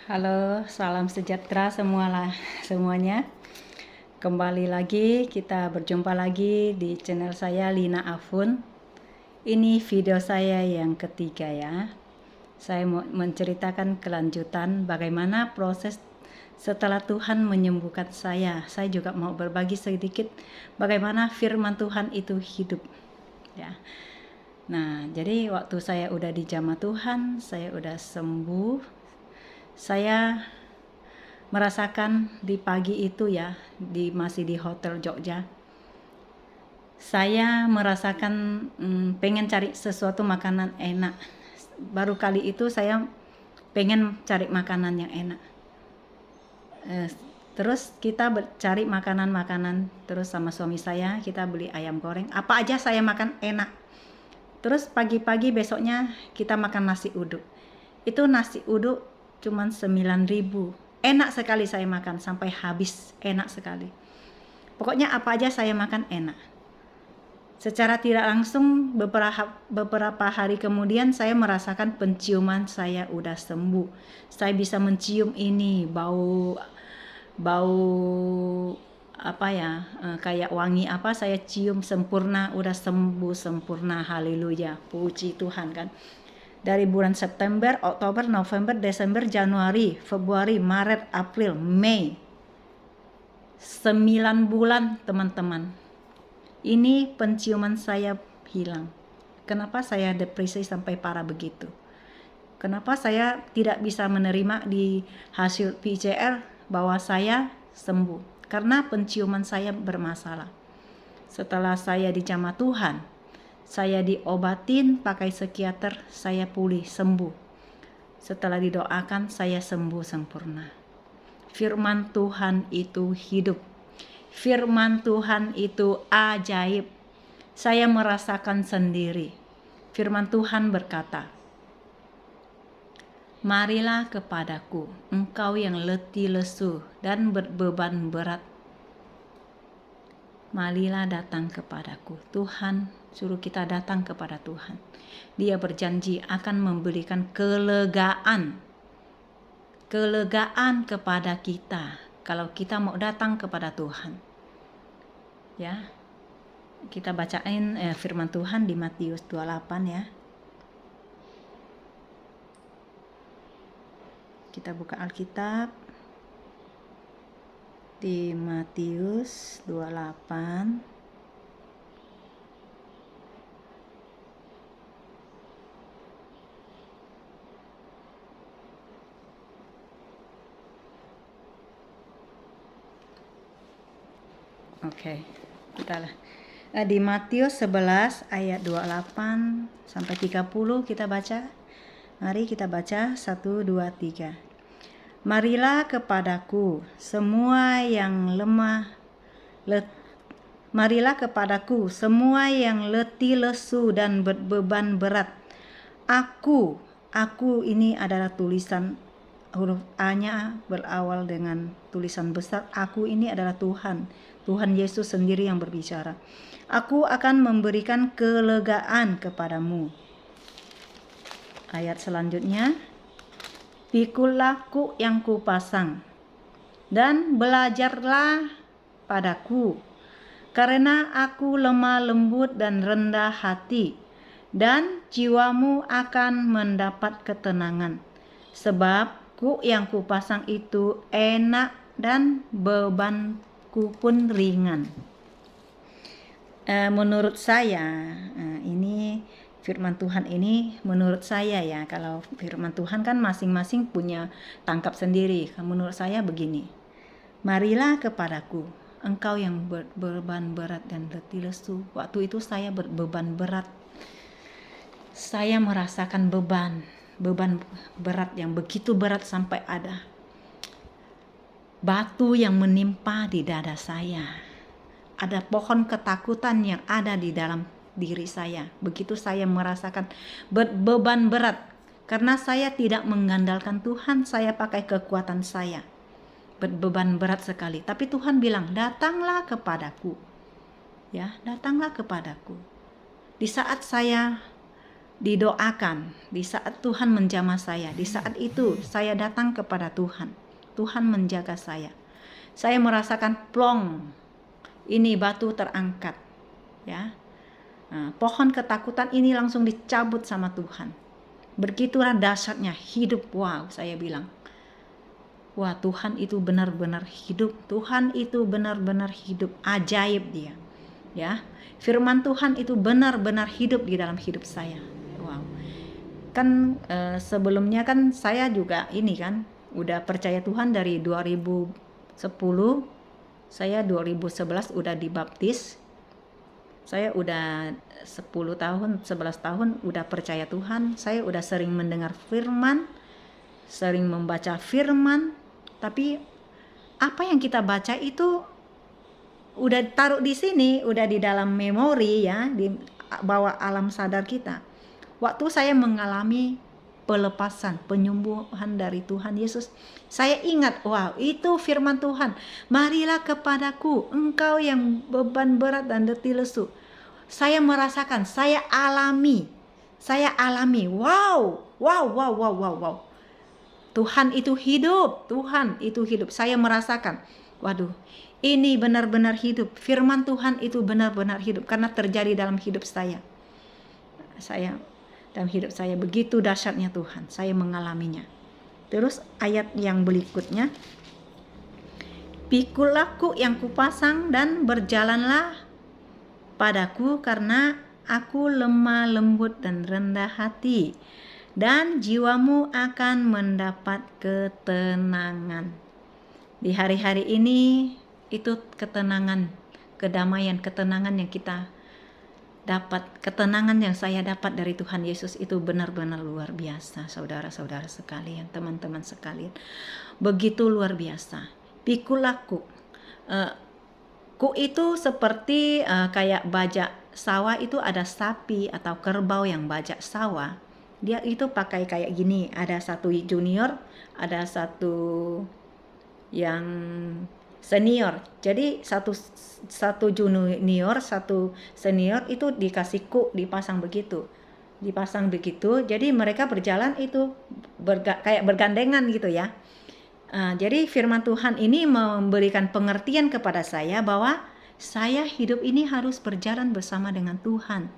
Halo, salam sejahtera semuanya. Kembali lagi, kita berjumpa lagi di channel saya Lina Afun. Ini video saya yang ketiga ya. Saya mau menceritakan kelanjutan bagaimana proses setelah Tuhan menyembuhkan saya. Saya juga mau berbagi sedikit bagaimana firman Tuhan itu hidup ya. Nah, jadi waktu saya udah dijamah Tuhan, saya udah sembuh. Saya merasakan di pagi itu ya, masih di Hotel Jogja. Saya merasakan pengen cari sesuatu makanan enak. Baru kali itu saya pengen cari makanan yang enak. Terus kita cari makanan-makanan, terus sama suami saya kita beli ayam goreng. Apa aja saya makan enak. Terus pagi-pagi besoknya kita makan nasi uduk. Itu nasi uduk cuman 9.000. Enak sekali saya makan sampai habis, enak sekali. Pokoknya apa aja saya makan enak. Secara tidak langsung beberapa hari kemudian saya merasakan penciuman saya udah sembuh. Saya bisa mencium ini bau apa ya, kayak wangi apa saya cium sempurna, udah sembuh sempurna. Haleluya, puji Tuhan kan. Dari bulan September, Oktober, November, Desember, Januari, Februari, Maret, April, Mei. 9 bulan teman-teman. Ini penciuman saya hilang. Kenapa saya depresi sampai parah begitu? Kenapa saya tidak bisa menerima di hasil PCR bahwa saya sembuh? Karena penciuman saya bermasalah. Setelah saya dijamah Tuhan, saya diobatin pakai psikiater, saya pulih, sembuh. Setelah didoakan, saya sembuh sempurna. Firman Tuhan itu hidup. Firman Tuhan itu ajaib. Saya merasakan sendiri. Firman Tuhan berkata, "Marilah kepadaku, engkau yang letih lesu dan berbeban berat. Marilah datang kepadaku." Tuhan suruh kita datang kepada Tuhan. Dia berjanji akan memberikan kelegaan kepada kita kalau kita mau datang kepada Tuhan. Ya. Kita bacain firman Tuhan di Matius 28 ya. Kita buka Alkitab di Matius 28. Oke, kita di Matius 11 ayat 28 sampai 30 kita baca. Mari kita baca 1, 2, 3. Marilah kepadaku semua yang Marilah kepadaku semua yang letih lesu dan berbeban berat. Aku ini adalah tulisan huruf A-nya berawal dengan tulisan besar. Aku ini adalah Tuhan Yesus sendiri yang berbicara. Aku akan memberikan kelegaan kepadamu. Ayat selanjutnya, pikulah kuk yang kupasang dan belajarlah padaku, karena aku lemah lembut dan rendah hati, dan jiwamu akan mendapat ketenangan. Sebab kuk yang kupasang itu enak dan bebanku pun ringan. Menurut saya, ini firman Tuhan ini menurut saya ya, kalau firman Tuhan kan masing-masing punya tangkap sendiri. Menurut saya begini, marilah kepadaku, engkau yang berbeban berat dan letih lesu. Waktu itu saya berbeban berat. Saya merasakan beban berat yang begitu berat sampai ada batu yang menimpa di dada saya. Ada pohon ketakutan yang ada di dalam diri saya. Begitu saya merasakan beban berat. Karena saya tidak mengandalkan Tuhan, saya pakai kekuatan saya. Beban berat sekali. Tapi Tuhan bilang, datanglah kepadaku. Ya, datanglah kepadaku. Di saat saya didoakan, di saat Tuhan menjamah saya, di saat itu saya datang kepada Tuhan. Tuhan menjaga saya. Saya merasakan plong, ini batu terangkat, ya. Nah, pohon ketakutan ini langsung dicabut sama Tuhan. Begitulah dahsyatnya hidup. Wow, saya bilang, wah, Tuhan itu benar-benar hidup. Tuhan itu benar-benar hidup. Ajaib dia. Ya, firman Tuhan itu benar-benar hidup di dalam hidup saya. Wow. Kan sebelumnya kan saya juga ini kan udah percaya Tuhan dari 2010. Saya 2011 udah dibaptis. Saya udah 10 tahun, 11 tahun udah percaya Tuhan. Saya udah sering mendengar firman, sering membaca firman. Tapi apa yang kita baca itu udah taruh di sini, udah di dalam memori ya, di bawah alam sadar kita. Waktu saya mengalami pelepasan, penyembuhan dari Tuhan Yesus, saya ingat, wow, itu firman Tuhan. Marilah kepadaku, engkau yang beban berat dan letih lesu. Saya merasakan, saya alami. Wow. Tuhan itu hidup, Tuhan itu hidup. Saya merasakan, waduh, ini benar-benar hidup. Firman Tuhan itu benar-benar hidup karena terjadi dalam hidup saya. Dalam hidup saya begitu dahsyatnya Tuhan. Saya mengalaminya. Terus ayat yang berikutnya, pikul laku yang kupasang dan berjalanlah padaku karena aku lemah lembut dan rendah hati, dan jiwamu akan mendapat ketenangan. Di hari-hari ini itu ketenangan, kedamaian, ketenangan yang kita dapat, ketenangan yang saya dapat dari Tuhan Yesus itu benar-benar luar biasa, saudara-saudara sekalian, teman-teman sekalian. Begitu luar biasa. Pikul laku. Ku itu seperti kayak bajak sawah, itu ada sapi atau kerbau yang bajak sawah. Dia itu pakai kayak gini, ada satu junior, ada satu yang senior. Jadi satu junior, satu senior itu dikasih kuk, dipasang begitu. Jadi mereka berjalan itu kayak bergandengan gitu ya. Jadi firman Tuhan ini memberikan pengertian kepada saya bahwa saya hidup ini harus berjalan bersama dengan Tuhan.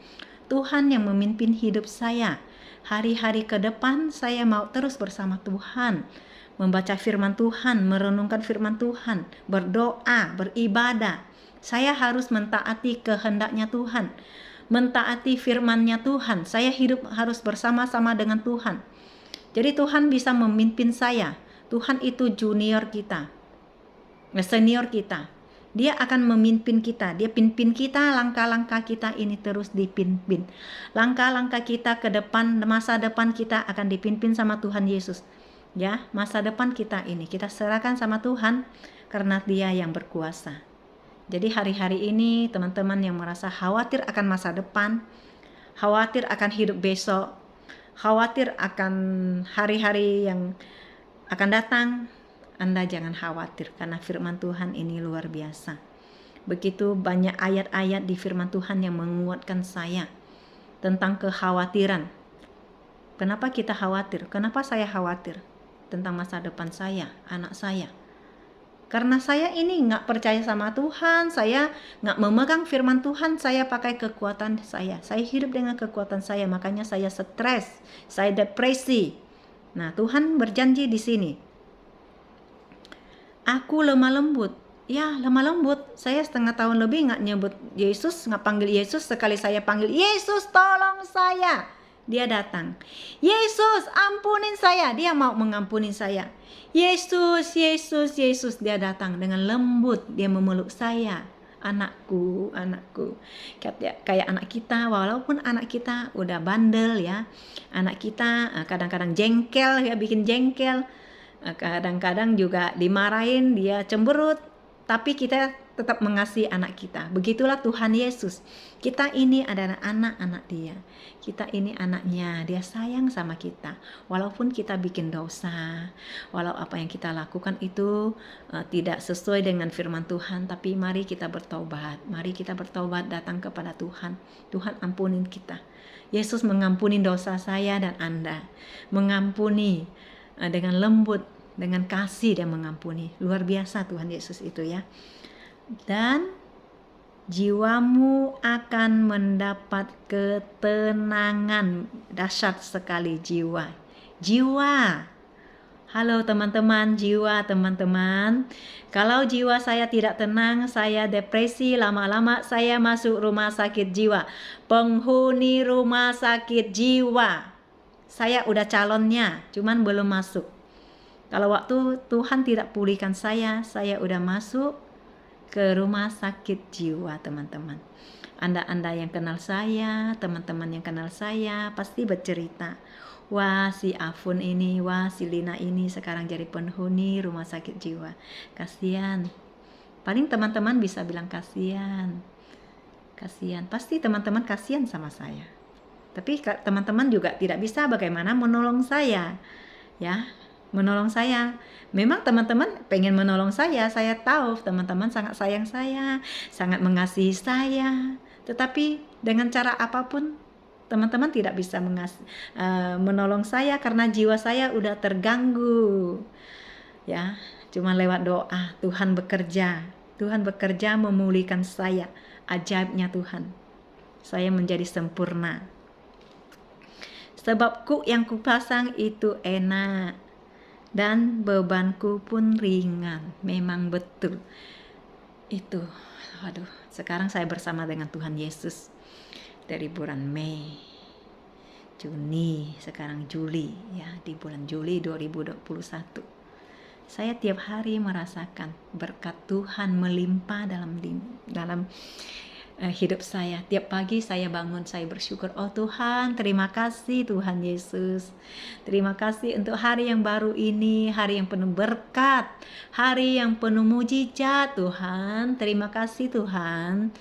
Tuhan yang memimpin hidup saya. Hari-hari ke depan saya mau terus bersama Tuhan. Membaca firman Tuhan, merenungkan firman Tuhan, berdoa, beribadah. Saya harus mentaati kehendaknya Tuhan. Mentaati firman-Nya Tuhan. Saya hidup harus bersama-sama dengan Tuhan. Jadi Tuhan bisa memimpin saya. Tuhan itu junior kita, senior kita. Dia akan memimpin kita. Dia pimpin kita, langkah-langkah kita ini terus dipimpin. Langkah-langkah kita ke depan, masa depan kita akan dipimpin sama Tuhan Yesus. Ya, masa depan kita ini kita serahkan sama Tuhan karena Dia yang berkuasa. Jadi hari-hari ini teman-teman yang merasa khawatir akan masa depan, khawatir akan hidup besok, khawatir akan hari-hari yang akan datang, Anda jangan khawatir karena firman Tuhan ini luar biasa. Begitu banyak ayat-ayat di firman Tuhan yang menguatkan saya tentang kekhawatiran. Kenapa kita khawatir? Kenapa saya khawatir tentang masa depan saya, anak saya? Karena saya ini nggak percaya sama Tuhan, saya nggak memegang firman Tuhan, saya pakai kekuatan saya hidup dengan kekuatan saya, makanya saya stres, saya depresi. Nah, Tuhan berjanji di sini, aku lemah lembut. Ya, lemah lembut. Saya setengah tahun lebih nggak nyebut Yesus, nggak panggil Yesus. Sekali saya panggil, Yesus tolong saya, Dia datang. Yesus ampunin saya, Dia mau mengampuni saya. Yesus, Yesus, Yesus, Dia datang dengan lembut, Dia memeluk saya. Anakku, kayak anak kita, walaupun anak kita udah bandel ya, anak kita kadang-kadang jengkel ya, bikin jengkel, kadang-kadang juga dimarahin, dia cemberut, tapi kita tetap mengasihi anak kita. Begitulah Tuhan Yesus. Kita ini adalah anak-anak Dia. Kita ini anaknya. Dia sayang sama kita. Walaupun kita bikin dosa, walau apa yang kita lakukan itu tidak sesuai dengan firman Tuhan, tapi mari kita bertobat. Mari kita bertobat, datang kepada Tuhan. Tuhan ampunin kita. Yesus mengampuni dosa saya dan Anda. Mengampuni dengan lembut, dengan kasih dia mengampuni. Luar biasa Tuhan Yesus itu ya. Dan jiwamu akan mendapat ketenangan. Dahsyat sekali jiwa. Halo teman-teman, jiwa teman-teman. Kalau jiwa saya tidak tenang, saya depresi, lama-lama saya masuk rumah sakit jiwa. Penghuni rumah sakit jiwa. Saya udah calonnya, cuman belum masuk. Kalau waktu Tuhan tidak pulihkan saya udah masuk ke rumah sakit jiwa teman-teman. Anda yang kenal saya, teman-teman yang kenal saya pasti bercerita. Wah si Afun ini, wah si Lina ini sekarang jadi penghuni rumah sakit jiwa. Kasihan. Paling teman-teman bisa bilang kasihan. Kasihan. Pasti teman-teman kasihan sama saya. Tapi teman-teman juga tidak bisa bagaimana menolong saya. Ya, menolong saya. Memang teman-teman pengen menolong saya tahu teman-teman sangat sayang saya, sangat mengasihi saya. Tetapi dengan cara apapun teman-teman tidak bisa menolong saya karena jiwa saya udah terganggu. Ya, cuma lewat doa Tuhan bekerja memulihkan saya. Ajaibnya Tuhan. Saya menjadi sempurna. Sebab kuk yang kupasang itu enak dan bebanku pun ringan. Memang betul. Itu. Waduh, sekarang saya bersama dengan Tuhan Yesus. Dari bulan Mei, Juni, sekarang Juli ya, di bulan Juli 2021. Saya tiap hari merasakan berkat Tuhan melimpah dalam hidup saya. Tiap pagi saya bangun, saya bersyukur, oh Tuhan, terima kasih Tuhan Yesus. Terima kasih untuk hari yang baru ini, hari yang penuh berkat, hari yang penuh mujizat Tuhan. Terima kasih Tuhan.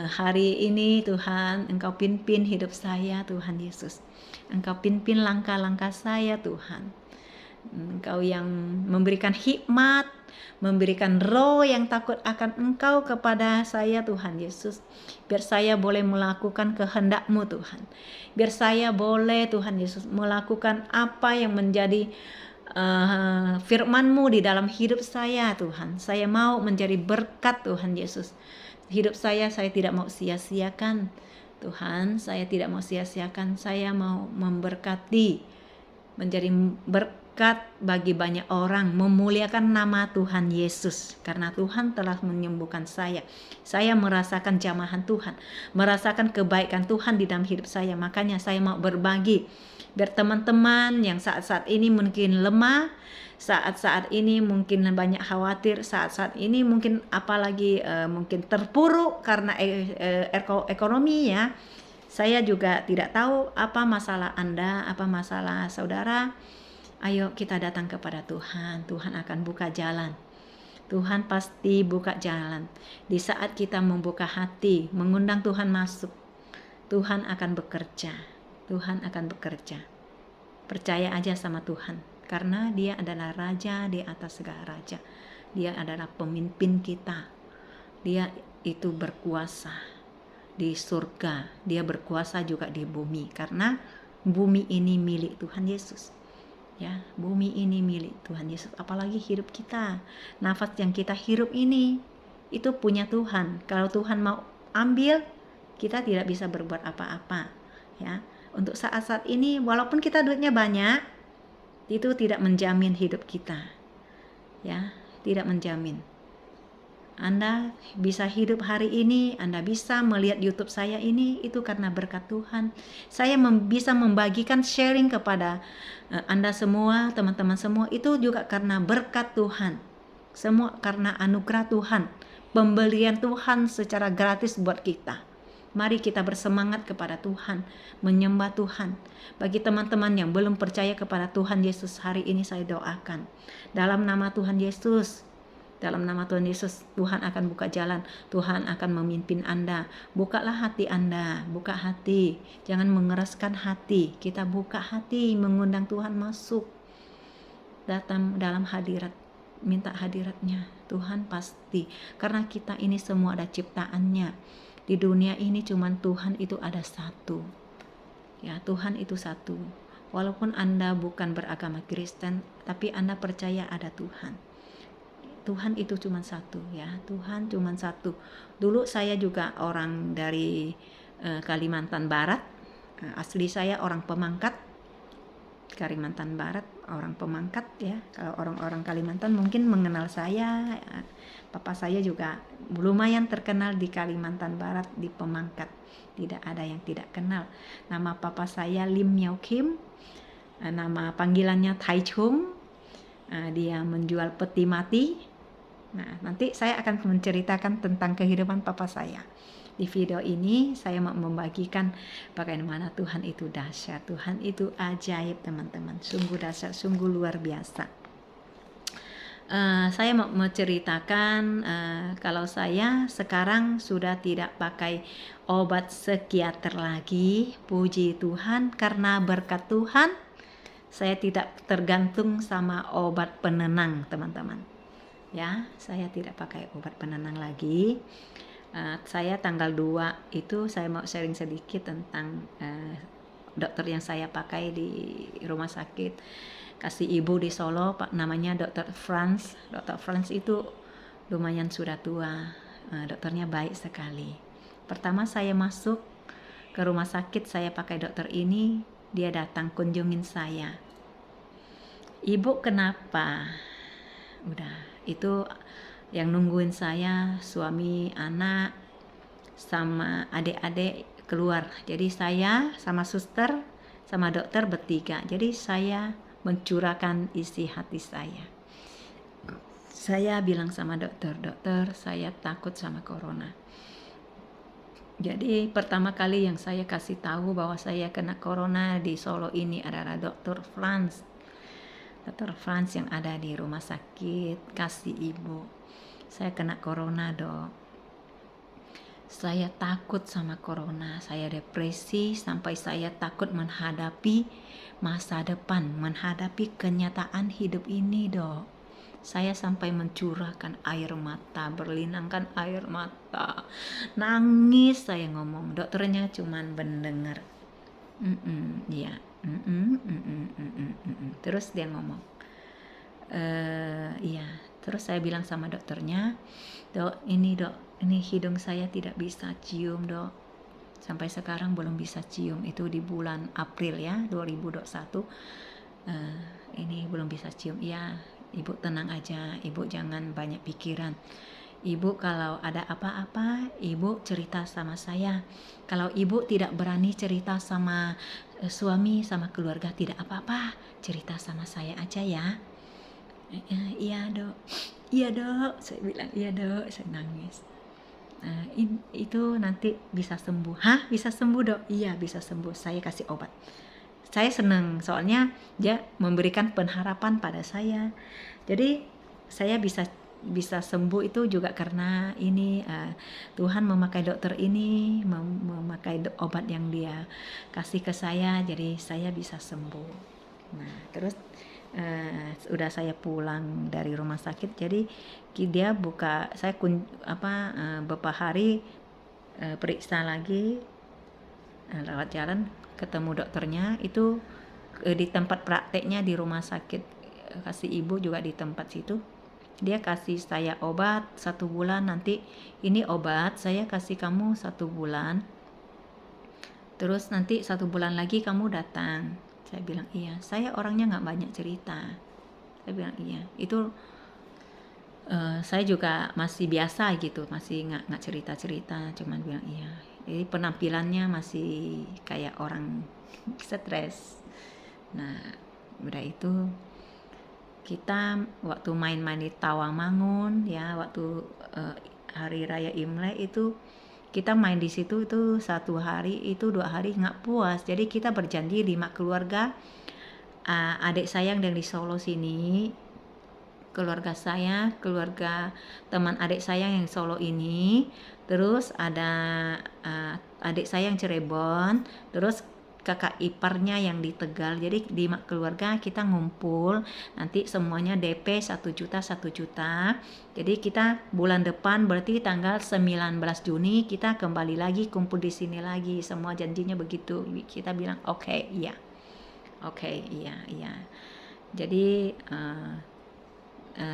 Hari ini Tuhan, Engkau pimpin hidup saya Tuhan Yesus. Engkau pimpin langkah-langkah saya Tuhan. Engkau yang memberikan hikmat, memberikan roh yang takut akan Engkau kepada saya Tuhan Yesus. Biar saya boleh melakukan kehendak-Mu Tuhan. Biar saya boleh Tuhan Yesus melakukan apa yang menjadi firman-Mu di dalam hidup saya Tuhan. Saya mau menjadi berkat Tuhan Yesus. Hidup saya tidak mau sia-siakan Tuhan, saya tidak mau sia-siakan, saya mau memberkati, menjadi berkat bagi banyak orang, memuliakan nama Tuhan Yesus, karena Tuhan telah menyembuhkan saya merasakan jamahan Tuhan, merasakan kebaikan Tuhan di dalam hidup saya, makanya saya mau berbagi, biar teman-teman yang saat-saat ini mungkin lemah, saat-saat ini mungkin banyak khawatir, saat-saat ini mungkin apalagi mungkin terpuruk karena ekonomi ya. Saya juga tidak tahu apa masalah Anda, apa masalah saudara. Ayo kita datang kepada Tuhan. Tuhan akan buka jalan. Tuhan pasti buka jalan. Di saat kita membuka hati, mengundang Tuhan masuk, Tuhan akan bekerja. Tuhan akan bekerja. Percaya aja sama Tuhan. Karena dia adalah raja di atas segala raja. Dia adalah pemimpin kita. Dia itu berkuasa di surga. Dia berkuasa juga di bumi. Karena bumi ini milik Tuhan Yesus. Ya, bumi ini milik Tuhan Yesus. Apalagi hidup kita. Nafas yang kita hirup ini, itu punya Tuhan. Kalau Tuhan mau ambil, kita tidak bisa berbuat apa-apa. Ya, untuk saat-saat ini, walaupun kita duitnya banyak, itu tidak menjamin hidup kita. Ya, tidak menjamin. Anda bisa hidup hari ini, Anda bisa melihat YouTube saya ini, itu karena berkat Tuhan. Saya bisa membagikan sharing kepada Anda semua, teman-teman semua, itu juga karena berkat Tuhan. Semua karena anugerah Tuhan, pembelian Tuhan secara gratis buat kita. Mari kita bersemangat kepada Tuhan, menyembah Tuhan. Bagi teman-teman yang belum percaya kepada Tuhan Yesus, hari ini saya doakan. Dalam nama Tuhan Yesus, Tuhan akan buka jalan. Tuhan akan memimpin Anda. Bukalah hati Anda, buka hati. Jangan mengeraskan hati. Kita buka hati, mengundang Tuhan masuk. Datang dalam hadirat, minta hadiratnya. Tuhan pasti, karena kita ini semua ada ciptaannya. Di dunia ini cuman Tuhan itu ada satu. Ya, Tuhan itu satu. Walaupun Anda bukan beragama Kristen, tapi Anda percaya ada Tuhan. Tuhan itu cuma satu ya. Tuhan cuma satu. Dulu saya juga orang dari Kalimantan Barat. Asli saya orang Pemangkat. Kalimantan Barat, orang Pemangkat ya. Kalau orang-orang Kalimantan mungkin mengenal saya. Ya. Papa saya juga lumayan terkenal di Kalimantan Barat, di Pemangkat. Tidak ada yang tidak kenal. Nama papa saya Lim Miao Kim. Nama panggilannya Tai Chung. Dia menjual peti mati. Nah, nanti saya akan menceritakan tentang kehidupan papa saya. Di video ini saya mau membagikan bagaimana Tuhan itu dahsyat. Tuhan itu ajaib, teman-teman. Sungguh dahsyat, sungguh luar biasa. Saya mau menceritakan kalau saya sekarang sudah tidak pakai obat psikiater lagi. Puji Tuhan, karena berkat Tuhan saya tidak tergantung sama obat penenang, teman-teman. Ya, saya tidak pakai obat penenang lagi. Saya tanggal 2 itu saya mau sharing sedikit tentang dokter yang saya pakai di rumah sakit kasih ibu di Solo, Pak, namanya Dokter Franz. Dokter Franz itu lumayan sudah tua, dokternya baik sekali. Pertama saya masuk ke rumah sakit, saya pakai dokter ini, dia datang kunjungin saya. Ibu kenapa? Udah, itu yang nungguin saya, suami, anak, sama adik-adik keluar. Jadi saya sama suster, sama dokter bertiga. Jadi saya mencurahkan isi hati saya. Saya bilang sama dokter, saya takut sama corona. Jadi pertama kali yang saya kasih tahu bahwa saya kena corona di Solo ini adalah Dokter Franz. Dokter Franz yang ada di rumah sakit kasih ibu. Saya kena corona, Dok. Saya takut sama corona, saya depresi sampai saya takut menghadapi masa depan, menghadapi kenyataan hidup ini, Dok. Saya sampai mencurahkan air mata, berlinangkan air mata, nangis saya ngomong. Dokternya cuman mendengar, ya, terus dia ngomong, iya. Terus saya bilang sama dokternya, Dok, ini hidung saya tidak bisa cium, Dok. Sampai sekarang belum bisa cium. Itu di bulan April ya, 2021. Ini belum bisa cium. Ya, Ibu tenang aja. Ibu jangan banyak pikiran. Ibu kalau ada apa-apa, Ibu cerita sama saya. Kalau Ibu tidak berani cerita sama suami, sama keluarga, tidak apa-apa. Cerita sama saya aja ya. Iya, Dok. Iya, Dok. Saya bilang, iya, Dok. Saya nangis. Itu nanti bisa sembuh. Hah? Bisa sembuh, Dok? Iya, bisa sembuh. Saya kasih obat. Saya senang soalnya dia memberikan pengharapan pada saya. Jadi saya bisa sembuh itu juga karena ini Tuhan memakai dokter ini, memakai obat yang dia kasih ke saya. Jadi saya bisa sembuh. Nah, terus udah saya pulang dari rumah sakit, jadi dia buka saya beberapa hari periksa lagi, lewat jalan ketemu dokternya itu di tempat prakteknya di rumah sakit kasih ibu juga di tempat situ. Dia kasih saya obat 1 bulan, nanti ini obat saya kasih kamu 1 bulan, terus nanti 1 bulan lagi kamu datang. Saya bilang iya, saya orangnya nggak banyak cerita. Saya bilang iya, itu saya juga masih biasa gitu, masih nggak cerita-cerita, cuman bilang iya. Jadi penampilannya masih kayak orang stres. Nah, udah itu kita waktu main-main di Tawamangun ya, waktu hari raya Imlek itu kita main di situ itu 1 hari itu 2 hari nggak puas. Jadi kita berjanji 5 keluarga, adik saya yang di Solo sini, keluarga saya, keluarga teman adik saya yang Solo ini, terus ada adik saya yang Cirebon, terus kakak iparnya yang di Tegal. Jadi di keluarga kita ngumpul, nanti semuanya DP 1 juta 1 juta. Jadi kita bulan depan berarti tanggal 19 Juni kita kembali lagi kumpul di sini lagi. Semua janjinya begitu. Kita bilang oke, iya. Oke, iya. Jadi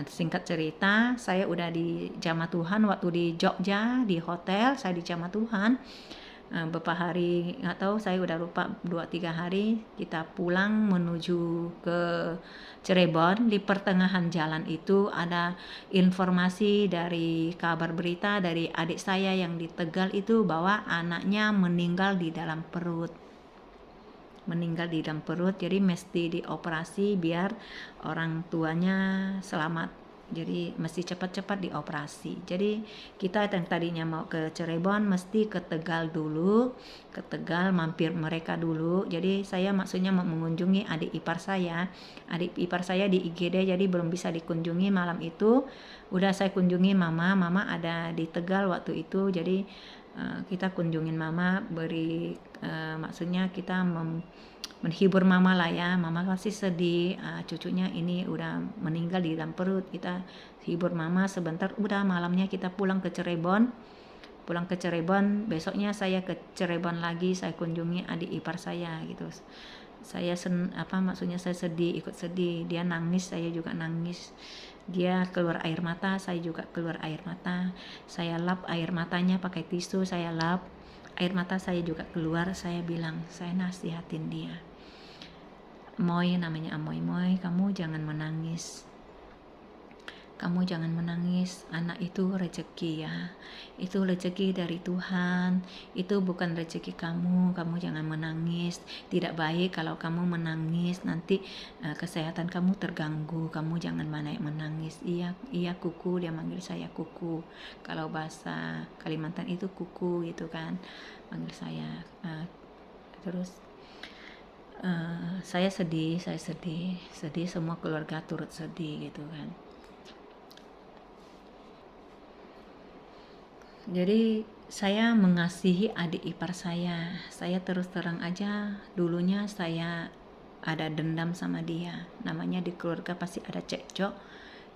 singkat cerita, saya udah di Jamaah Tuhan waktu di Jogja, di hotel saya di Jamaah Tuhan. Beberapa hari, nggak tahu, saya udah lupa, 2-3 hari kita pulang menuju ke Cirebon. Di pertengahan jalan itu ada informasi dari kabar berita dari adik saya yang di Tegal itu bahwa anaknya meninggal di dalam perut. Jadi mesti dioperasi biar orang tuanya selamat. Jadi mesti cepat-cepat dioperasi. Jadi kita yang tadinya mau ke Cirebon mesti ke Tegal dulu, ke Tegal mampir mereka dulu. Jadi saya maksudnya mau mengunjungi adik ipar saya di IGD, jadi belum bisa dikunjungi malam itu. Udah saya kunjungi mama ada di Tegal waktu itu. Jadi kita kunjungin mama, maksudnya kita menghibur mama lah ya. Mama pasti sedih, cucunya ini udah meninggal di dalam perut. Kita hibur mama sebentar, udah malamnya kita pulang ke Cirebon. Besoknya saya ke Cirebon lagi, saya kunjungi adik ipar saya gitu. Saya saya sedih, ikut sedih. Dia nangis, saya juga nangis. Dia keluar air mata, saya juga keluar air mata. Saya lap air matanya pakai tisu, saya lap. Air mata saya juga keluar. Saya bilang, saya nasihatin dia. Moy, namanya Amoy, kamu jangan menangis. Anak itu rezeki ya. Itu rezeki dari Tuhan. Itu bukan rezeki kamu jangan menangis. Tidak baik kalau kamu menangis, nanti kesehatan kamu terganggu. Kamu jangan banyak menangis. Iya kuku, dia manggil saya kuku. Kalau bahasa Kalimantan itu kuku gitu kan, manggil saya. Terus saya sedih, semua keluarga turut sedih gitu kan. Jadi saya mengasihi adik ipar saya. Saya terus terang aja, dulunya saya ada dendam sama dia. Namanya di keluarga pasti ada cekcok.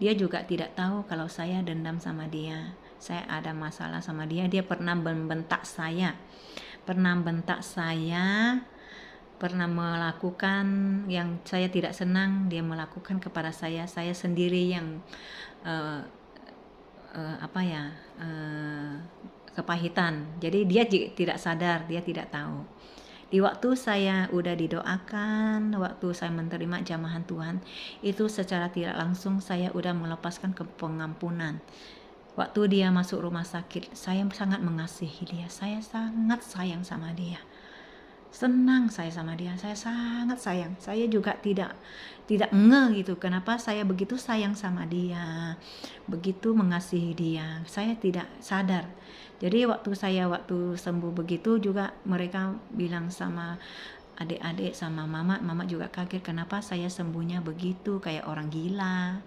Dia juga tidak tahu kalau saya dendam sama dia. Saya ada masalah sama dia. Dia pernah membentak saya. Pernah melakukan yang saya tidak senang, dia melakukan kepada saya. Saya sendiri yang kepahitan. Jadi dia tidak sadar, dia tidak tahu. Di waktu saya udah didoakan, waktu saya menerima jamahan Tuhan, itu secara tidak langsung saya udah melepaskan ke pengampunan. Waktu dia masuk rumah sakit, saya sangat mengasihi dia. Saya sangat sayang sama dia. Senang saya sama dia, saya sangat sayang. Saya juga tidak ngeh gitu, kenapa saya begitu sayang sama dia, begitu mengasihi dia. Saya tidak sadar. Jadi waktu sembuh begitu juga mereka bilang sama adik-adik, sama mama juga kaget kenapa saya sembuhnya begitu kayak orang gila.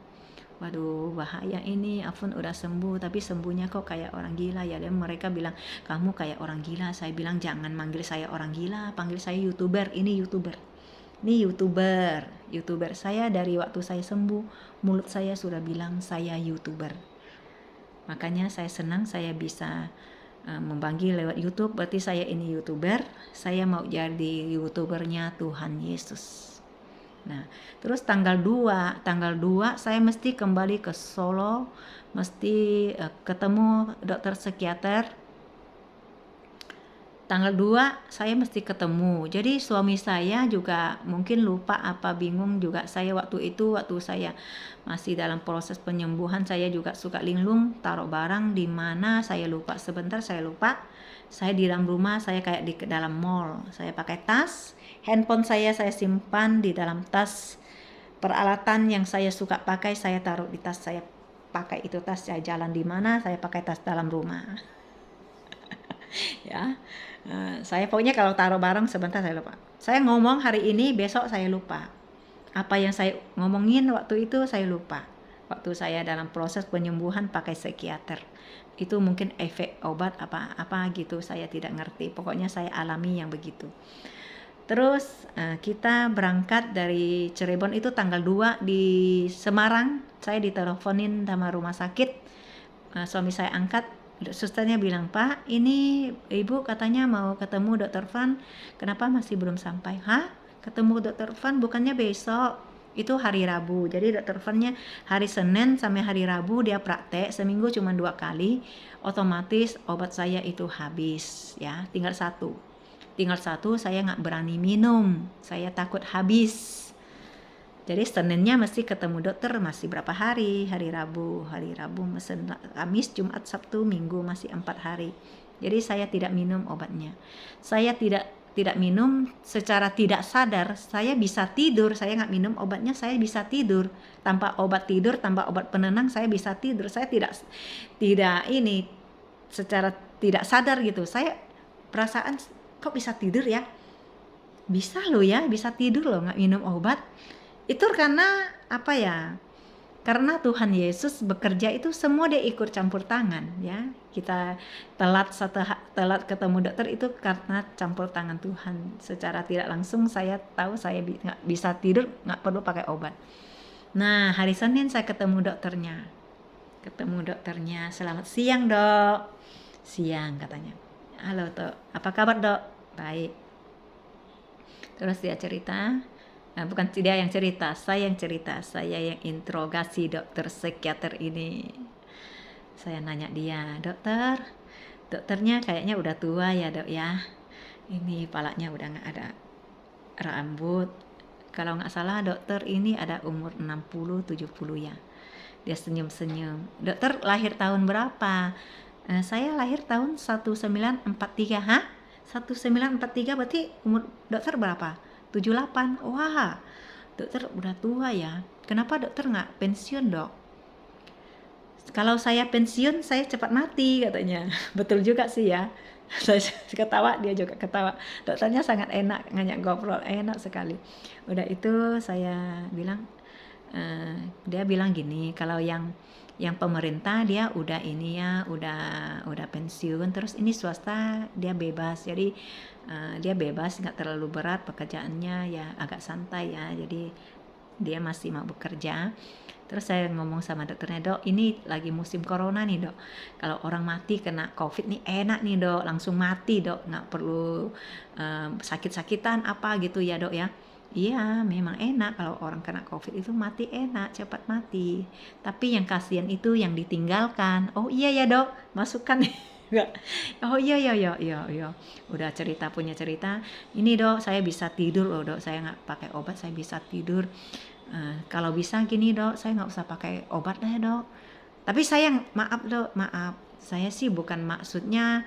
Waduh, bahaya ini. Afun udah sembuh tapi sembuhnya kok kayak orang gila ya. Dan mereka bilang kamu kayak orang gila. Saya bilang jangan manggil saya orang gila, panggil saya YouTuber. Ini YouTuber. Saya dari waktu saya sembuh, mulut saya sudah bilang saya YouTuber. Makanya saya senang saya bisa memanggil lewat YouTube. Berarti saya ini YouTuber. Saya mau jadi YouTubernya Tuhan Yesus. Nah, terus tanggal 2 saya mesti kembali ke Solo, mesti ketemu dokter psikiater. Tanggal 2 saya mesti ketemu. Jadi suami saya juga mungkin lupa apa bingung juga. Saya waktu saya masih dalam proses penyembuhan, saya juga suka linglung, taruh barang di mana saya lupa. Sebentar saya lupa. Saya di dalam rumah, saya kayak di dalam mall. Saya pakai tas, handphone saya simpan di dalam tas. Peralatan yang saya suka pakai saya taruh di tas. Saya pakai itu tas, saya jalan di mana saya pakai tas dalam rumah. Ya, saya pokoknya kalau taruh barang sebentar saya lupa. Saya ngomong hari ini, besok saya lupa. Apa yang saya ngomongin waktu itu saya lupa. Waktu saya dalam proses penyembuhan pakai psikiater. Itu mungkin efek obat apa gitu, saya tidak ngerti. Pokoknya saya alami yang begitu. Terus kita berangkat dari Cirebon itu tanggal 2 di Semarang. Saya diteleponin sama rumah sakit. Suami saya angkat. Susternya bilang, Pak, ini ibu katanya mau ketemu dokter Van. Kenapa masih belum sampai? Hah? Ketemu dokter Van bukannya besok? Itu hari Rabu. Jadi dokter Van-nya hari Senin sampai hari Rabu dia praktek. Seminggu cuma 2 kali. Otomatis obat saya itu habis. Ya, tinggal satu saya nggak berani minum, saya takut habis. Jadi Seninnya mesti ketemu dokter, masih berapa hari Rabu mesen Kamis, Jumat, Sabtu, Minggu, masih 4 hari. Jadi saya tidak minum obatnya. Saya tidak minum secara tidak sadar. Saya bisa tidur, saya nggak minum obatnya, saya bisa tidur. Tanpa obat tidur, tanpa obat penenang, saya bisa tidur. Saya tidak ini secara tidak sadar gitu. Saya perasaan kok bisa tidur ya? Bisa loh ya, bisa tidur loh nggak minum obat. Itu karena apa ya? Karena Tuhan Yesus bekerja itu semua dia ikut campur tangan ya. Kita telat ketemu dokter itu karena campur tangan Tuhan. Secara tidak langsung saya tahu saya nggak bisa tidur, nggak perlu pakai obat. Nah, hari Senin saya ketemu dokternya. Selamat siang, Dok. Siang katanya. Halo, Dok. Apa kabar, Dok? Baik. Terus dia cerita. Bukan dia yang cerita, saya yang interogasi dokter psikiater ini. Saya nanya dia, dokternya kayaknya udah tua ya, Dok ya. Ini palanya udah nggak ada rambut. Kalau nggak salah dokter ini ada umur 60-70 ya. Dia senyum-senyum. Dokter lahir tahun berapa? Saya lahir tahun 1943. Hah? 1943 berarti umur dokter berapa? 78. Wah, dokter udah tua ya. Kenapa dokter nggak pensiun, Dok? Kalau saya pensiun, saya cepat mati katanya. Betul juga sih ya. Saya ketawa, dia juga ketawa. Dokternya sangat enak, ngajak ngobrol, enak sekali. Udah itu saya bilang, dia bilang gini, kalau yang pemerintah dia udah ini ya, udah pensiun, terus ini swasta dia bebas. Jadi dia bebas, nggak terlalu berat pekerjaannya ya, agak santai ya. Jadi dia masih mau bekerja. Terus saya ngomong sama dokternya, Dok, ini lagi musim corona nih, Dok. Kalau orang mati kena COVID nih enak nih, Dok, langsung mati, Dok, nggak perlu sakit-sakitan apa gitu ya, Dok ya. Iya, memang enak kalau orang kena COVID itu mati enak, cepat mati. Tapi yang kasihan itu yang ditinggalkan. Oh iya ya, Dok, masukkan. Oh iya. Udah punya cerita. Ini, Dok, saya bisa tidur loh, Dok. Saya nggak pakai obat, saya bisa tidur. Kalau bisa gini, Dok, saya nggak usah pakai obat deh, Dok. Tapi saya maaf, Dok, maaf. Saya sih bukan maksudnya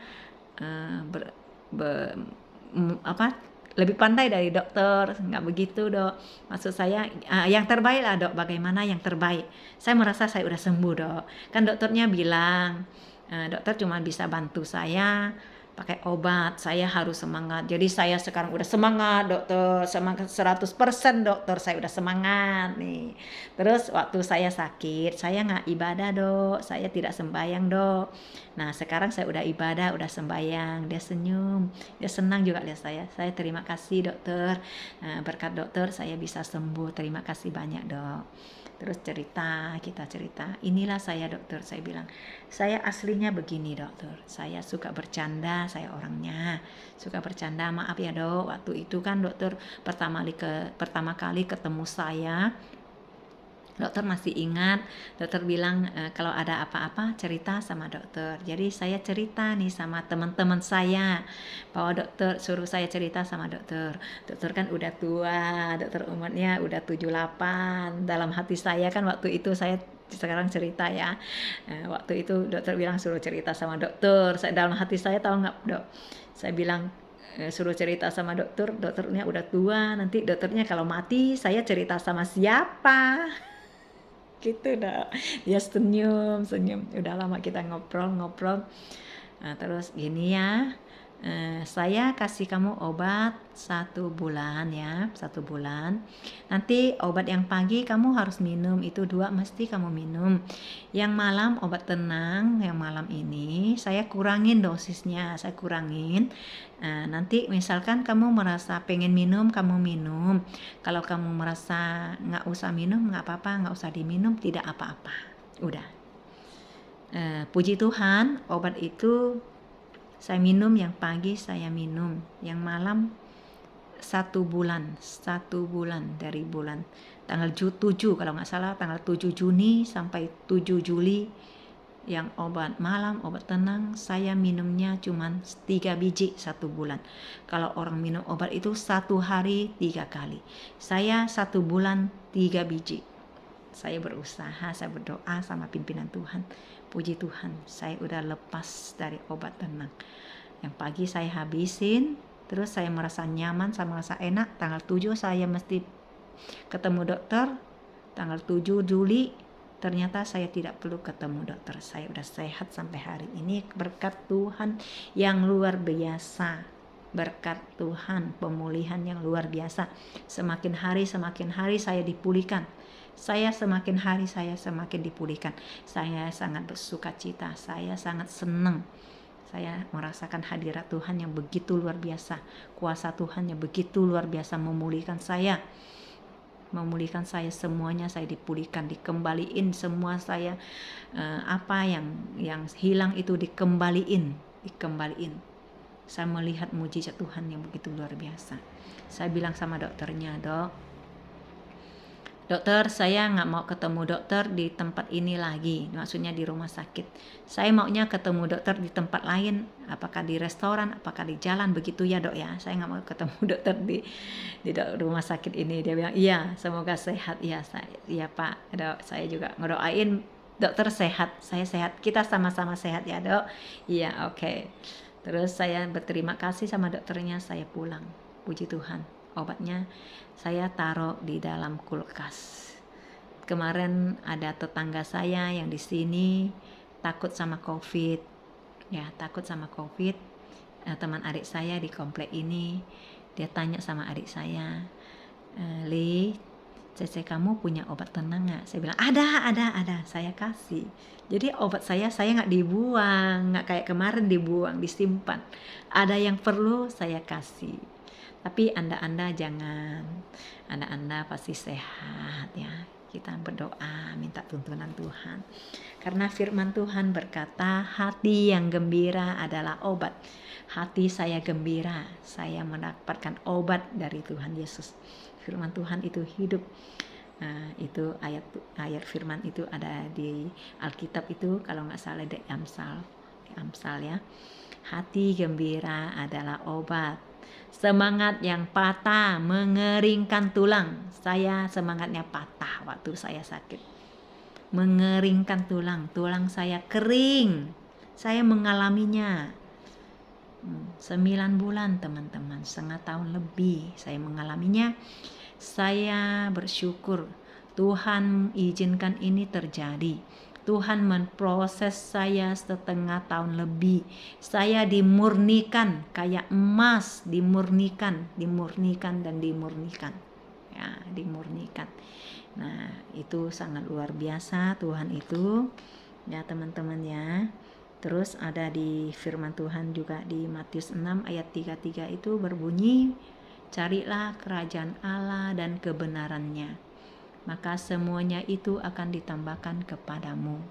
lebih pandai dari dokter, nggak begitu, Dok. Maksud saya yang terbaik lah, Dok. Bagaimana yang terbaik? Saya merasa saya udah sembuh, Dok. Kan dokternya bilang dokter cuma bisa bantu saya pakai obat, saya harus semangat. Jadi saya sekarang udah semangat, dokter, semangat 100%, dokter, saya udah semangat nih. Terus waktu saya sakit, saya nggak ibadah, Dok, saya tidak sembahyang, Dok. Nah sekarang saya udah ibadah, udah sembahyang. Dia senyum, dia senang juga lihat saya terima kasih, dokter. Berkat dokter saya bisa sembuh, terima kasih banyak, Dok. Terus kita cerita, inilah saya, dokter. Saya bilang, saya aslinya begini, dokter. Saya suka bercanda, saya orangnya suka bercanda. Maaf ya, Dok, waktu itu kan dokter pertama kali ketemu saya, dokter masih ingat, dokter bilang kalau ada apa-apa cerita sama dokter. Jadi saya cerita nih sama teman-teman saya bahwa dokter suruh saya cerita sama dokter. Dokter kan udah tua, dokter umurnya udah 78. Dalam hati saya kan waktu itu saya sekarang cerita ya. Waktu itu dokter bilang suruh cerita sama dokter. Dalam hati saya tahu nggak, Dok? Saya bilang suruh cerita sama dokter, dokternya udah tua, nanti dokternya kalau mati saya cerita sama siapa? Gitu, dah. Dia senyum. Udah lama kita ngobrol. Nah, terus gini ya, Saya kasih kamu obat 1 bulan ya, 1 bulan. Nanti obat yang pagi kamu harus minum, itu 2 mesti kamu minum. Yang malam obat tenang, yang malam ini saya kurangin dosisnya, saya kurangin. Nanti misalkan kamu merasa pengen minum, kamu minum. Kalau kamu merasa nggak usah minum, nggak apa-apa, nggak usah diminum, tidak apa-apa. Udah. Puji Tuhan, obat itu saya minum yang pagi, saya minum yang malam 1 bulan dari bulan tanggal 7 kalau nggak salah, tanggal 7 Juni sampai 7 Juli yang obat malam, obat tenang saya minumnya cuman 3 biji 1 bulan. Kalau orang minum obat itu 1 hari 3 kali, saya 1 bulan 3 biji. Saya berusaha, saya berdoa sama pimpinan Tuhan. Puji Tuhan, saya udah lepas dari obat tenang. Yang pagi saya habisin, terus saya merasa nyaman, saya merasa enak. Tanggal 7 saya mesti ketemu dokter. Tanggal 7 Juli ternyata saya tidak perlu ketemu dokter. Saya udah sehat sampai hari ini berkat Tuhan yang luar biasa. Berkat Tuhan, pemulihan yang luar biasa. Semakin hari saya dipulihkan. Saya semakin hari saya semakin dipulihkan. Saya sangat bersuka cita, saya sangat senang. Saya merasakan hadirat Tuhan yang begitu luar biasa. Kuasa Tuhan yang begitu luar biasa memulihkan saya. Memulihkan saya semuanya, saya dipulihkan, dikembaliin semua saya. Apa yang hilang itu dikembaliin. Saya melihat mujizat Tuhan yang begitu luar biasa. Saya bilang sama dokternya, Dokter, saya nggak mau ketemu dokter di tempat ini lagi, maksudnya di rumah sakit. Saya maunya ketemu dokter di tempat lain, apakah di restoran, apakah di jalan, begitu ya dok ya. Saya nggak mau ketemu dokter di rumah sakit ini. Dia bilang, iya semoga sehat. Iya Pak, dok, saya juga ngedoain dokter sehat, saya sehat, kita sama-sama sehat ya dok. Iya oke. Terus saya berterima kasih sama dokternya, saya pulang. Puji Tuhan, obatnya saya taruh di dalam kulkas. Kemarin ada tetangga saya yang di sini takut sama COVID. Teman adik saya di komplek ini, dia tanya sama adik saya, Li, Cece kamu punya obat tenang nggak? Saya bilang ada, saya kasih. Jadi obat saya nggak dibuang, nggak kayak kemarin dibuang, disimpan. Ada yang perlu saya kasih. Tapi anda jangan, anda pasti sehat ya. Kita berdoa, minta tuntunan Tuhan. Karena firman Tuhan berkata, hati yang gembira adalah obat. Hati saya gembira, saya mendapatkan obat dari Tuhan Yesus. Firman Tuhan itu hidup. Itu ayat firman itu ada di Alkitab itu, kalau nggak salah di Amsal ya. Hati gembira adalah obat. Semangat yang patah mengeringkan tulang. Saya semangatnya patah waktu saya sakit. Mengeringkan tulang saya kering. Saya mengalaminya 9 bulan teman-teman, setengah tahun lebih saya mengalaminya. Saya bersyukur Tuhan izinkan ini terjadi. Tuhan memproses saya setengah tahun lebih. Saya dimurnikan kayak emas, dimurnikan ya, dimurnikan. Nah itu sangat luar biasa Tuhan itu ya teman-teman ya. Terus ada di firman Tuhan juga di Matius 6 ayat 33 itu berbunyi, carilah kerajaan Allah dan kebenarannya, maka semuanya itu akan ditambahkan kepadamu.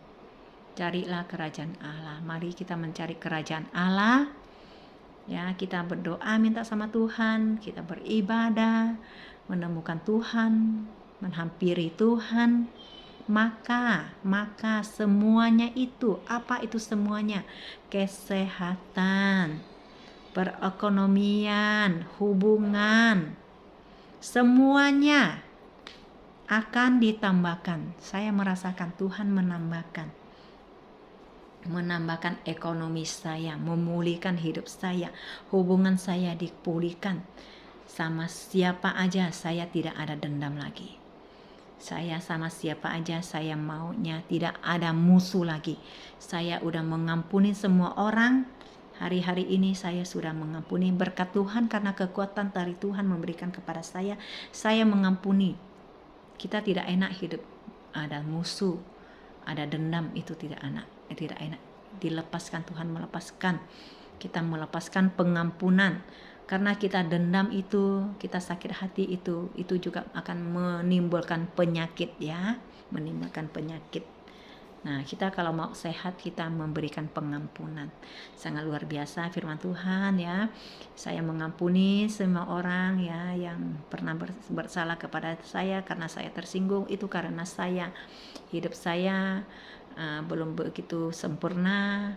Carilah kerajaan Allah. Mari kita mencari kerajaan Allah. Ya, kita berdoa minta sama Tuhan, kita beribadah, menemukan Tuhan, menghampiri Tuhan. Maka semuanya itu, apa itu semuanya? Kesehatan, perekonomian, hubungan, semuanya akan ditambahkan. Saya merasakan Tuhan menambahkan ekonomi saya, memulihkan hidup saya, hubungan saya dipulihkan. Sama siapa aja saya tidak ada dendam lagi. Saya sama siapa aja saya maunya tidak ada musuh lagi. Saya udah mengampuni semua orang, Hari-hari ini saya sudah mengampuni berkat Tuhan, karena kekuatan dari Tuhan memberikan kepada saya mengampuni. Kita tidak enak hidup ada musuh, ada dendam, itu tidak enak. Dilepaskan, Tuhan melepaskan. Kita melepaskan pengampunan. Karena kita dendam itu, kita sakit hati itu juga akan menimbulkan penyakit ya, menimbulkan penyakit. Nah, kita kalau mau sehat, kita memberikan pengampunan. Sangat luar biasa firman Tuhan ya. Saya mengampuni semua orang ya yang pernah bersalah kepada saya, karena saya tersinggung. Itu karena hidup saya belum begitu sempurna.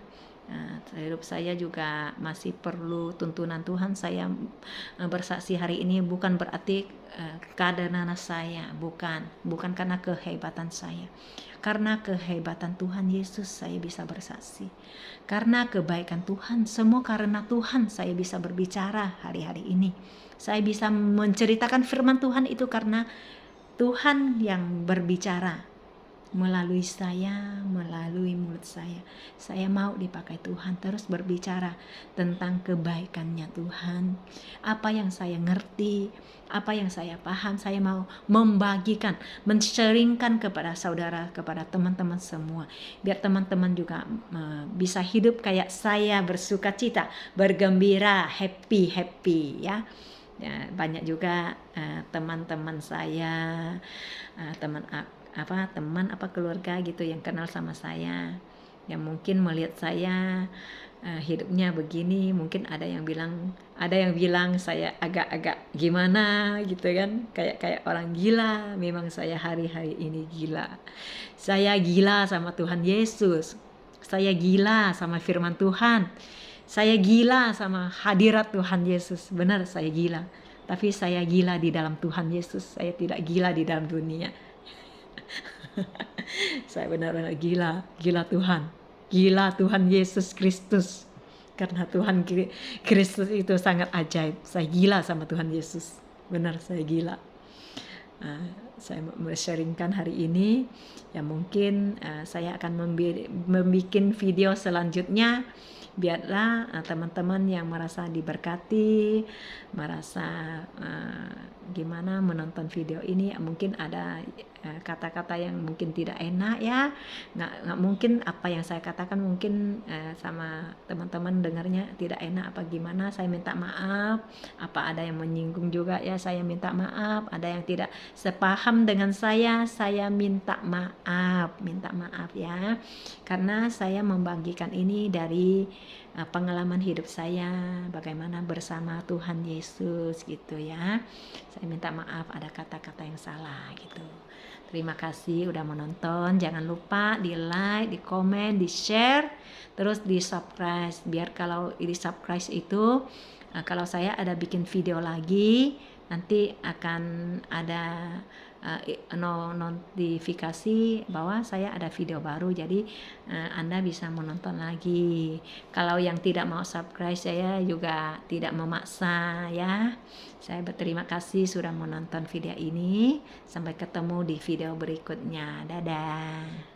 Hidup saya juga masih perlu tuntunan Tuhan. Saya bersaksi hari ini bukan berarti karena saya, bukan karena kehebatan saya. Karena kehebatan Tuhan Yesus saya bisa bersaksi. Karena kebaikan Tuhan, semua karena Tuhan saya bisa berbicara hari-hari ini. Saya bisa menceritakan firman Tuhan itu karena Tuhan yang berbicara melalui saya, melalui mulut saya. Saya mau dipakai Tuhan terus berbicara tentang kebaikannya Tuhan. Apa yang saya ngerti, apa yang saya paham, saya mau membagikan, men-sharingkan kepada saudara, kepada teman-teman semua. Biar teman-teman juga bisa hidup kayak saya, bersukacita, bergembira, happy ya. Ya, banyak juga teman-teman saya, teman keluarga gitu yang kenal sama saya, yang mungkin melihat saya hidupnya begini. Mungkin ada yang bilang saya agak gimana gitu kan, kayak orang gila. Memang saya hari-hari ini gila. Saya gila sama Tuhan Yesus, saya gila sama firman Tuhan, saya gila sama hadirat Tuhan Yesus. Benar, saya gila, tapi saya gila di dalam Tuhan Yesus. Saya tidak gila di dalam dunia. Saya benar-benar gila Tuhan Yesus Kristus. Karena Tuhan Kristus itu sangat ajaib. Saya gila sama Tuhan Yesus. Benar, saya gila. Saya sharingkan hari ini ya. Mungkin saya akan membuat video selanjutnya. Biarlah teman-teman yang merasa diberkati, merasa gimana menonton video ini, mungkin ada kata-kata yang mungkin tidak enak ya, nggak mungkin apa yang saya katakan mungkin sama teman-teman dengarnya tidak enak apa gimana. Saya minta maaf. Apa ada yang menyinggung juga ya, saya minta maaf. Ada yang tidak sepaham dengan saya minta maaf ya, karena saya membagikan ini dari pengalaman hidup saya bagaimana bersama Tuhan Yesus gitu ya. Saya minta maaf ada kata-kata yang salah gitu. Terima kasih udah menonton. Jangan lupa di like, di komen, di share, terus di subscribe. Biar kalau di subscribe itu kalau saya ada bikin video lagi, nanti akan ada notifikasi bahwa saya ada video baru. Jadi Anda bisa menonton lagi. Kalau yang tidak mau subscribe, saya juga tidak memaksa ya. Saya berterima kasih sudah menonton video ini. Sampai ketemu di video berikutnya. Dadah.